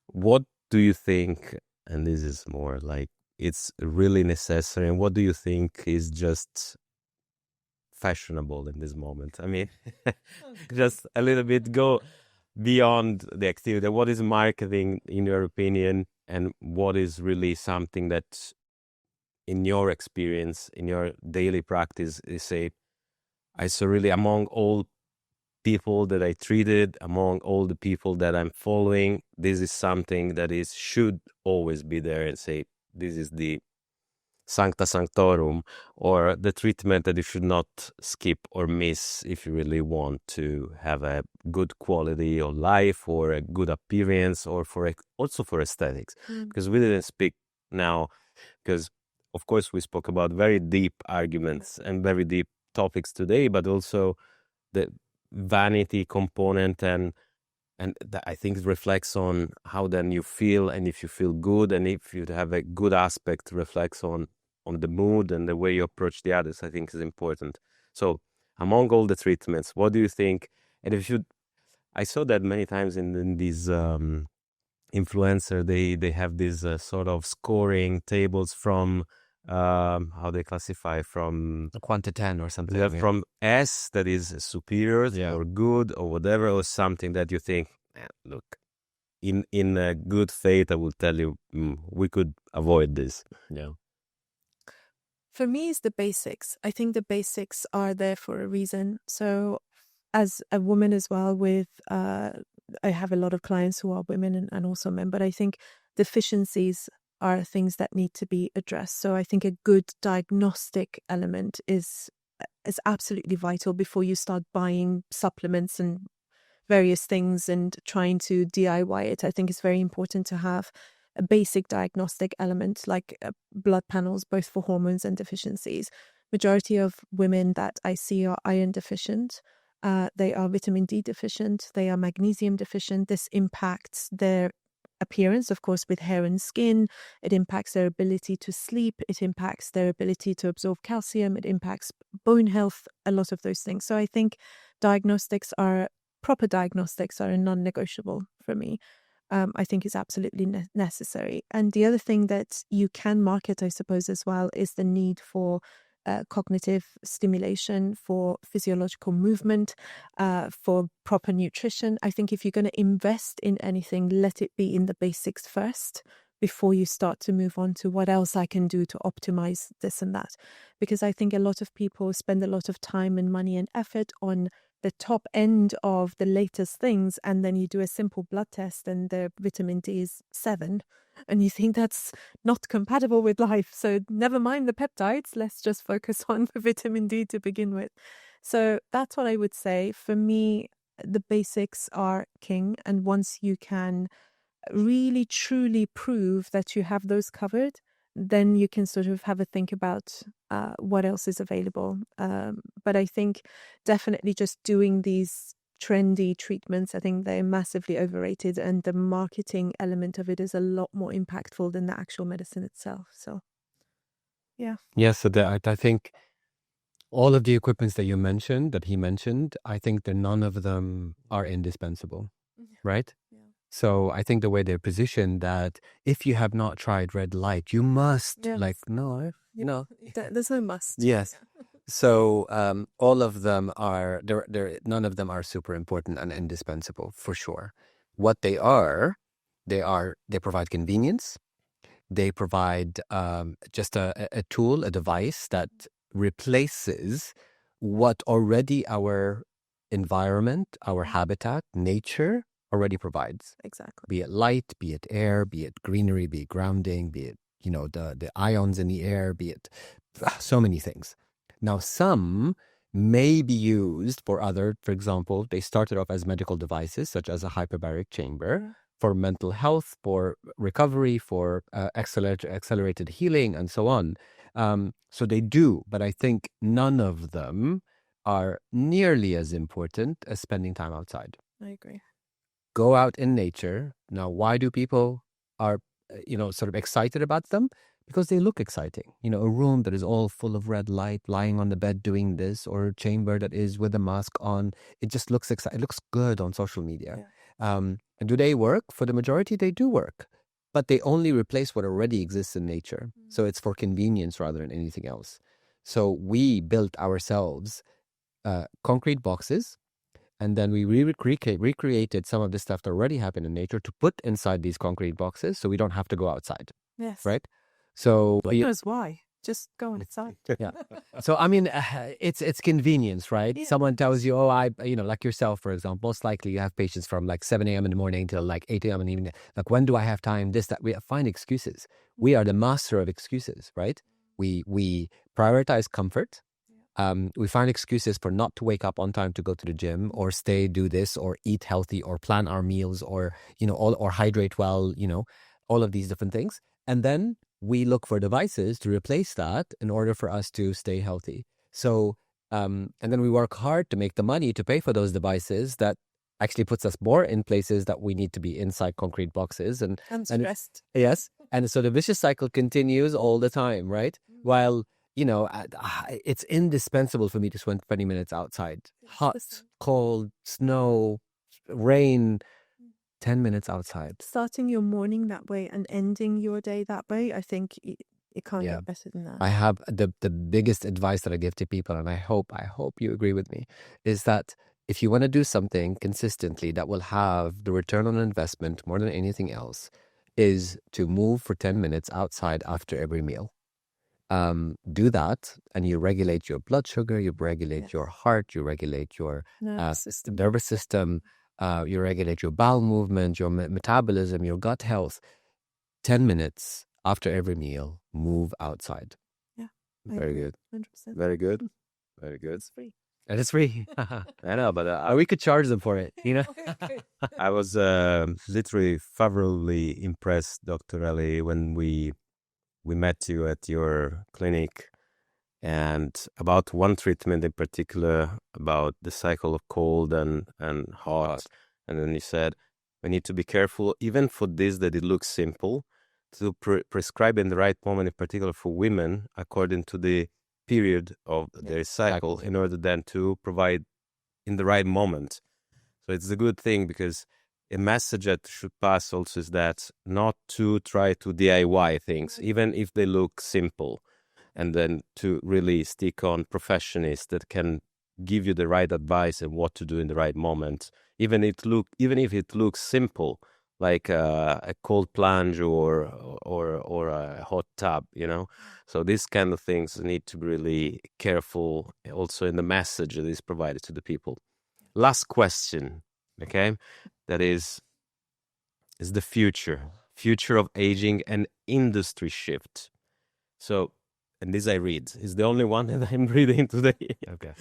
What do you think, and this is more like it's really necessary, and what do you think is just fashionable in this moment? I mean, just a little bit go beyond the activity. What is marketing in your opinion, and what is really something that, in your experience, in your daily practice, is say, I saw really among all people that I treated, among all the people that I'm following, this is something that is should always be there, and say this is the sancta sanctorum, or the treatment that you should not skip or miss if you really want to have a good quality of life, or a good appearance, or also for aesthetics. Because we didn't speak now, because of course we spoke about very deep arguments and very deep topics today, but also the vanity component, and that I think reflects on how then you feel, and if you feel good, and if you have a good aspect, reflects on the mood and the way you approach the others, I think is important. So among all the treatments, what do you think? And if you, I saw that many times in these influencer, they have these sort of scoring tables from how they classify from 1 to 10 or something. From S, that is superior or good or whatever, or something that you think, look, in good faith, I will tell you, we could avoid this. Yeah. For me, it's the basics. I think the basics are there for a reason. So as a woman as well, with I have a lot of clients who are women and also men, but I think deficiencies are things that need to be addressed. So I think a good diagnostic element is absolutely vital before you start buying supplements and various things and trying to DIY it. I think it's very important to have a basic diagnostic element like blood panels, both for hormones and deficiencies. Majority of women that I see are iron deficient. They are vitamin D deficient. They are magnesium deficient. This impacts their appearance, of course, with hair and skin. It impacts their ability to sleep. It impacts their ability to absorb calcium. It impacts bone health, a lot of those things. So I think proper diagnostics are a non-negotiable for me. I think is absolutely necessary. And the other thing that you can market, I suppose, as well, is the need for cognitive stimulation, for physiological movement, for proper nutrition. I think if you're going to invest in anything, let it be in the basics first before you start to move on to what else I can do to optimize this and that. Because I think a lot of people spend a lot of time and money and effort on the top end of the latest things, and then you do a simple blood test and the vitamin D is 7, and you think that's not compatible with life. So never mind the peptides, let's just focus on the vitamin D to begin with. So that's what I would say. For me, the basics are king, and once you can really truly prove that you have those covered, then you can sort of have a think about what else is available. But I think definitely just doing these trendy treatments, I think they're massively overrated, and the marketing element of it is a lot more impactful than the actual medicine itself. So, yeah. Yeah, so I think all of the equipments that he mentioned, I think that none of them are indispensable, right? Yeah. So I think the way they're positioned, that if you have not tried red light, you must. Yes. Like, no. There's no must. Yes. So all of them are, none of them are super important and indispensable, for sure. What they provide convenience. They provide just a tool, a device that replaces what already our environment, our habitat, nature already provides. Exactly. Be it light, be it air, be it greenery, be it grounding, be it, the ions in the air, be it so many things. Now, some may be used for example, they started off as medical devices, such as a hyperbaric chamber, for mental health, for recovery, for accelerated healing, and so on. So they do, but I think none of them are nearly as important as spending time outside. I agree. Go out in nature. Now, why do people are, sort of excited about them? Because they look exciting. A room that is all full of red light, lying on the bed doing this, or a chamber that is with a mask on. It just looks exciting. It looks good on social media. Yeah. And do they work? For the majority, they do work. But they only replace what already exists in nature. So it's for convenience rather than anything else. So we built ourselves concrete boxes, and then we recreated some of the stuff that already happened in nature to put inside these concrete boxes, so we don't have to go outside. Yes. Right? So Who knows why? Just go inside. yeah. So I mean, it's convenience, right? Yeah. Someone tells you, oh, like yourself, for example, most likely you have patients from like 7 a.m. in the morning till like 8 a.m. in the evening. Like, when do I have time? This, that. We find excuses. We are the master of excuses, right? We prioritize comfort. We find excuses for not to wake up on time to go to the gym, or do this, or eat healthy, or plan our meals, or or hydrate well, all of these different things. And then we look for devices to replace that in order for us to stay healthy. So, and then we work hard to make the money to pay for those devices that actually puts us more in places that we need to be inside concrete boxes. And stressed. Yes. And so the vicious cycle continues all the time, right? While, it's indispensable for me to spend 20 minutes outside. Hot, cold, snow, rain, 10 minutes outside. Starting your morning that way and ending your day that way, I think it can't get better than that. I have the biggest advice that I give to people, and I hope you agree with me, is that if you want to do something consistently that will have the return on investment more than anything else, is to move for 10 minutes outside after every meal. Do that, and you regulate your blood sugar, you regulate your heart, you regulate your nervous system, you regulate your bowel movement, your metabolism, your gut health. 10 minutes after every meal, move outside. Yeah. Very good. 100%. Very good. Very good. It's free. And it's free. I know, but we could charge them for it, I was literally favorably impressed, Dr. Elie, when we met you at your clinic, and about one treatment in particular, about the cycle of cold and hot. And then you said, we need to be careful, even for this, that it looks simple, to prescribe in the right moment, in particular for women, according to the period of their cycle, in order then to provide in the right moment. So it's a good thing, because a message that should pass also is that not to try to DIY things, even if they look simple, and then to really stick on professionals that can give you the right advice and what to do in the right moment, even if it looks simple, like a cold plunge or a hot tub, So these kind of things need to be really careful also in the message that is provided to the people. Last question, okay? That is the future of aging and industry shift. So, and this I read, is the only one that I'm reading today. Okay.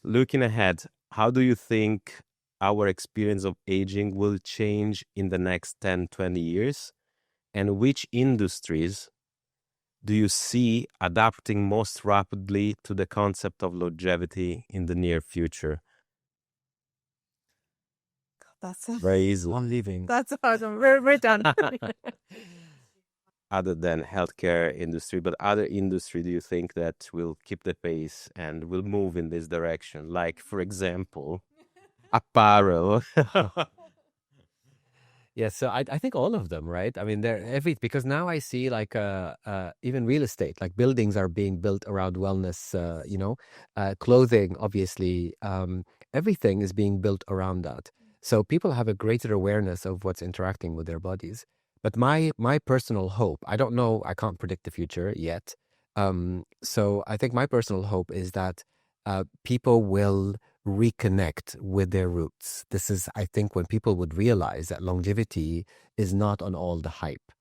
Looking ahead, how do you think our experience of aging will change in the next 10, 20 years? And which industries do you see adapting most rapidly to the concept of longevity in the near future? That's very easy. I'm leaving. That's a hard one. We're done. Other than healthcare industry, but other industry do you think that will keep the pace and will move in this direction? Like, for example, apparel. Yeah, so I think all of them, right? I mean, because now I see like even real estate, like buildings are being built around wellness, clothing, obviously, everything is being built around that. So people have a greater awareness of what's interacting with their bodies. But my personal hope, I don't know, I can't predict the future yet. So I think my personal hope is that people will reconnect with their roots. This is, I think, when people would realize that longevity is not on all the hype.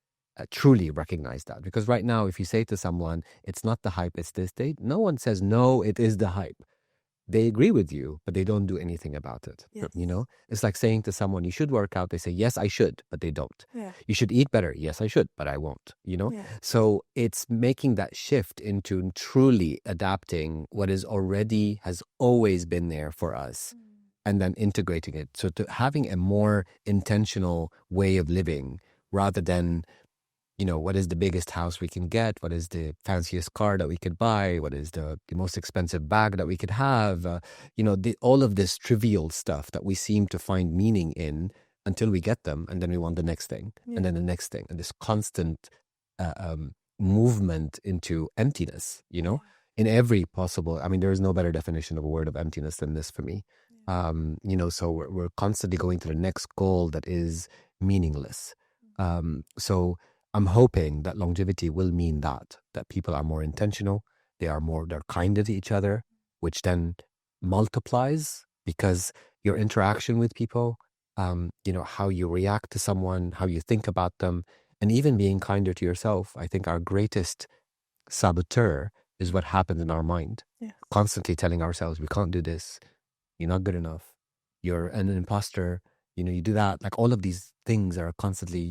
Truly recognize that. Because right now, if you say to someone, it's not the hype, it's this date, no one says, no, it is the hype. They agree with you, but they don't do anything about it. Yes. It's like saying to someone, you should work out. They say, yes, I should, but they don't. Yeah. You should eat better. Yes, I should, but I won't, Yeah. So it's making that shift into truly adapting what has always been there for us, and then integrating it. So to having a more intentional way of living rather than, what is the biggest house we can get? What is the fanciest car that we could buy? What is the most expensive bag that we could have? All of this trivial stuff that we seem to find meaning in until we get them. And then we want the next thing, and then the next thing. And this constant movement into emptiness, in every possible, there is no better definition of a word of emptiness than this for me. So we're constantly going to the next goal that is meaningless. So I'm hoping that longevity will mean that people are more intentional, they're kinder to each other, which then multiplies because your interaction with people, how you react to someone, how you think about them, and even being kinder to yourself. I think our greatest saboteur is what happens in our mind. Yes. Constantly telling ourselves, we can't do this, you're not good enough, you're an imposter, you do that. Like all of these things are constantly,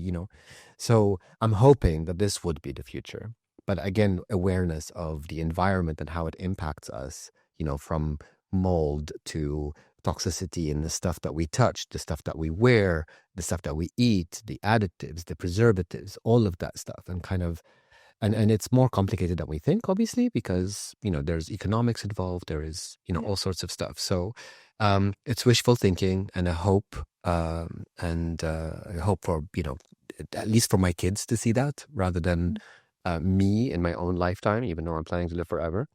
So I'm hoping that this would be the future. But again, awareness of the environment and how it impacts us, from mold to toxicity in the stuff that we touch, the stuff that we wear, the stuff that we eat, the additives, the preservatives, all of that stuff. And kind of, and it's more complicated than we think, obviously, because, there's economics involved, there is, all sorts of stuff. So it's wishful thinking and a hope, and a hope for, at least for my kids to see that rather than me in my own lifetime, even though I'm planning to live forever.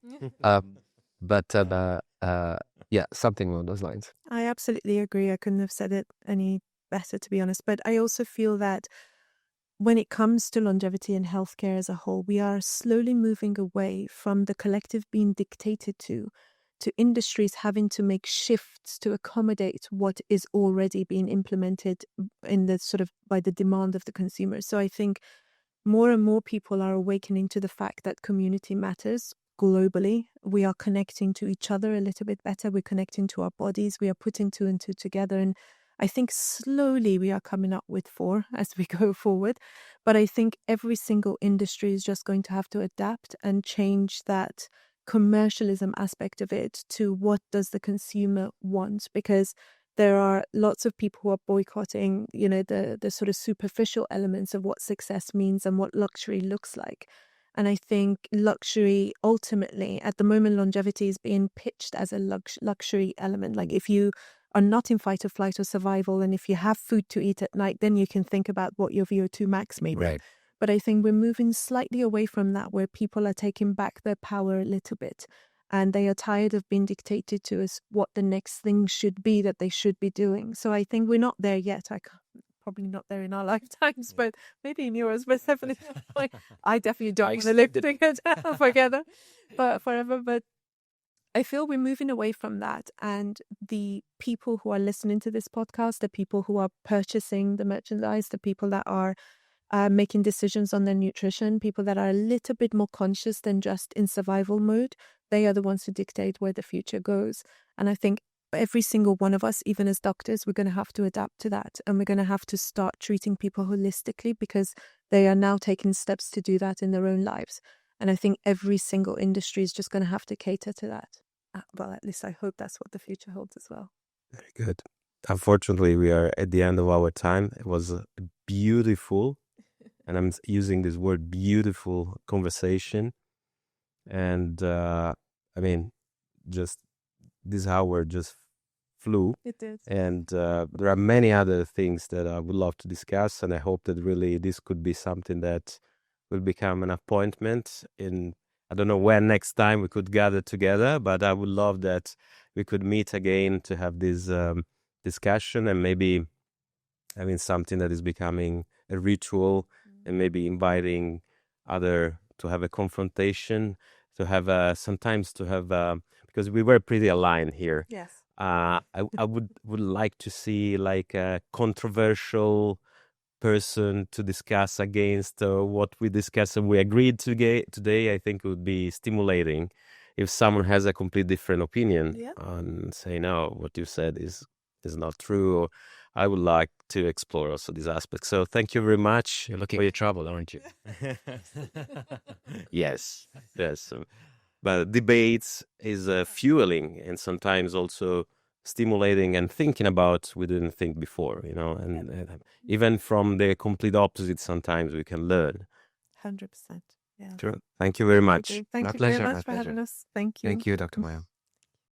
Yeah, something along those lines. I absolutely agree. I couldn't have said it any better, to be honest. But I also feel that when it comes to longevity and healthcare as a whole, we are slowly moving away from the collective being dictated to industries having to make shifts to accommodate what is already being implemented in the sort of by the demand of the consumers. So I think more and more people are awakening to the fact that community matters globally. We are connecting to each other a little bit better. We're connecting to our bodies. We are putting two and two together. And I think slowly we are coming up with four as we go forward. But I think every single industry is just going to have to adapt and change that commercialism aspect of it to what does the consumer want, because there are lots of people who are boycotting, the sort of superficial elements of what success means and what luxury looks like. And I think luxury, ultimately, at the moment, longevity is being pitched as a luxury element. Like if you are not in fight or flight or survival, and if you have food to eat at night, then you can think about what your VO2 max may be. Right. But I think we're moving slightly away from that, where people are taking back their power a little bit. And they are tired of being dictated to as what the next thing should be that they should be doing. So I think we're not there yet. Probably not there in our lifetimes, but maybe in yours. But definitely, I definitely don't want to live together forever. But I feel we're moving away from that. And the people who are listening to this podcast, the people who are purchasing the merchandise, the people that are making decisions on their nutrition, people that are a little bit more conscious than just in survival mode, they are the ones who dictate where the future goes. And I think every single one of us, even as doctors, we're going to have to adapt to that. And we're going to have to start treating people holistically, because they are now taking steps to do that in their own lives. And I think every single industry is just going to have to cater to that. Well, at least I hope that's what the future holds as well. Very good. Unfortunately, we are at the end of our time. It was beautiful, and I'm using this word beautiful, conversation. And just this hour just flew. It did. And there are many other things that I would love to discuss, and I hope that really this could be something that will become an appointment in, I don't know when next time we could gather together, but I would love that we could meet again to have this discussion, and maybe having something that is becoming a ritual, and maybe inviting other to have a confrontation, to have sometimes to have because we were pretty aligned here. Yes. I would like to see like a controversial person to discuss against what we discussed and we agreed today. I think it would be stimulating if someone has a complete different opinion and say, no, what you said is not true. Or I would like to explore also this aspect. So thank you very much. You're looking for your trouble, aren't you? Yes. But debates is fueling, and sometimes also stimulating and thinking about we didn't think before, and even from the complete opposite, sometimes we can learn. 100%. Yeah. Sure. Thank you very much. Thank you very much for having us. Thank you. Thank you, Dr. Maya.